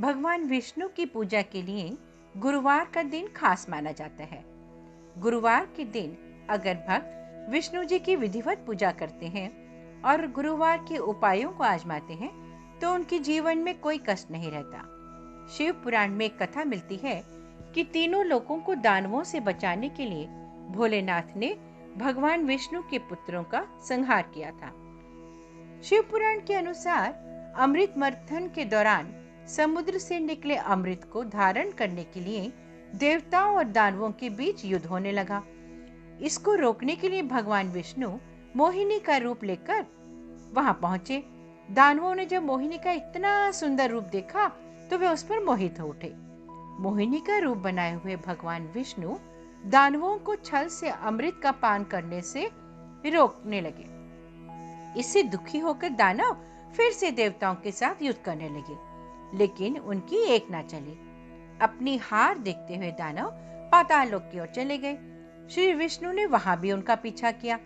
भगवान विष्णु की पूजा के लिए गुरुवार का दिन खास माना जाता है। गुरुवार के दिन अगर भक्त विष्णु जी की विधिवत पूजा करते हैं और गुरुवार के उपायों को आजमाते हैं तो उनके जीवन में कोई कष्ट नहीं रहता। शिव पुराण में एक कथा मिलती है कि तीनों लोगों को दानवों से बचाने के लिए भोलेनाथ ने भगवान विष्णु के पुत्रों का संहार किया था। शिव पुराण के अनुसार अमृत मंथन के दौरान समुद्र से निकले अमृत को धारण करने के लिए देवताओं और दानवों के बीच युद्ध होने लगा। इसको रोकने के लिए भगवान विष्णु मोहिनी का रूप लेकर वहां पहुंचे। दानवों ने जब मोहिनी का इतना सुंदर रूप देखा तो वे उस पर मोहित हो उठे। मोहिनी का रूप बनाए हुए भगवान विष्णु दानवों को छल से अमृत का पान करने से रोकने लगे। इससे दुखी होकर दानव फिर से देवताओं के साथ युद्ध करने लगे, लेकिन उनकी एक ना चली। अपनी हार देखते हुए दानव पाताल लोक की ओर चले गए। श्री विष्णु ने वहां भी उनका पीछा किया।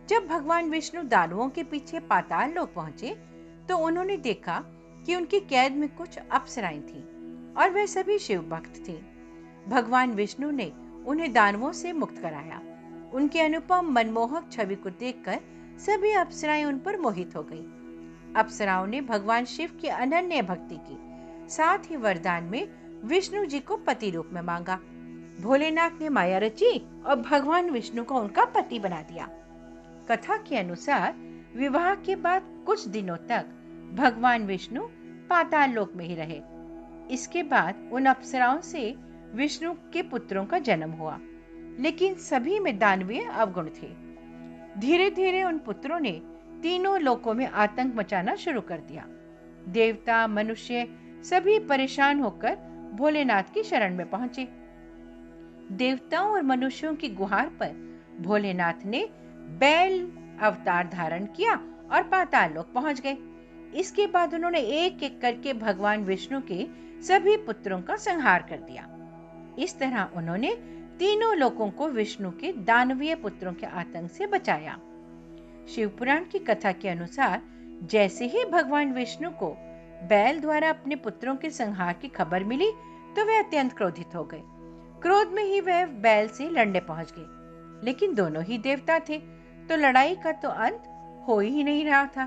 जब भगवान विष्णु दानवों के पीछे पाताल लोक पहुंचे तो उन्होंने देखा कि उनकी कैद में कुछ अप्सराएं थीं और वे सभी शिव भक्त थे। भगवान विष्णु ने उन्हें दानवों से मुक्त कराया। उनके अनुपम मनमोहक छवि को देखकर सभी अप्सराएं उन पर मोहित हो गई। अप्सराओं ने भगवान शिव की अनन्य भक्ति की, साथ ही वरदान में विष्णु जी को पति रूप में मांगा। भोलेनाथ ने माया रची और भगवान विष्णु को उनका पति बना दिया। कथा के अनुसार विवाह के बाद कुछ दिनों तक भगवान विष्णु पाताल लोक में ही रहे। इसके बाद उन अप्सराओं से विष्णु के पुत्रों का जन्म हुआ, लेकिन सभी में दानवीय अवगुण थे। धीरे धीरे उन पुत्रों ने तीनों लोकों में आतंक मचाना शुरू कर दिया। देवता मनुष्य सभी परेशान होकर भोलेनाथ की शरण में पहुंचे। देवताओं और मनुष्यों की गुहार पर भोलेनाथ ने बैल अवतार धारण किया और पाताल लोक पहुंच गए। इसके बाद उन्होंने एक एक करके भगवान विष्णु के सभी पुत्रों का संहार कर दिया। इस तरह उन्होंने तीनों लोकों को विष्णु के दानवीय पुत्रों के आतंक से बचाया। शिव पुराण की कथा के अनुसार जैसे ही भगवान विष्णु को बैल द्वारा अपने पुत्रों के संहार की खबर मिली तो वे अत्यंत क्रोधित हो गए। क्रोध में ही वह बैल से लड़ने पहुंच गए, लेकिन दोनों ही देवता थे तो लड़ाई का तो अंत हो ही नहीं रहा था।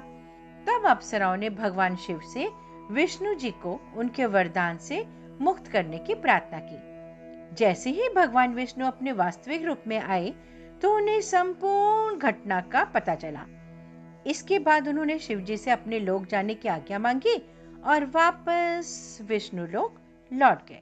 तब अप्सराओं ने भगवान शिव से विष्णु जी को उनके वरदान से मुक्त करने की प्रार्थना की। जैसे ही भगवान विष्णु अपने वास्तविक रूप में आए तो उन्हें संपूर्ण घटना का पता चला। इसके बाद उन्होंने शिव जी से अपने लोक जाने की आज्ञा मांगी और वापस विष्णु लोक लौट गए।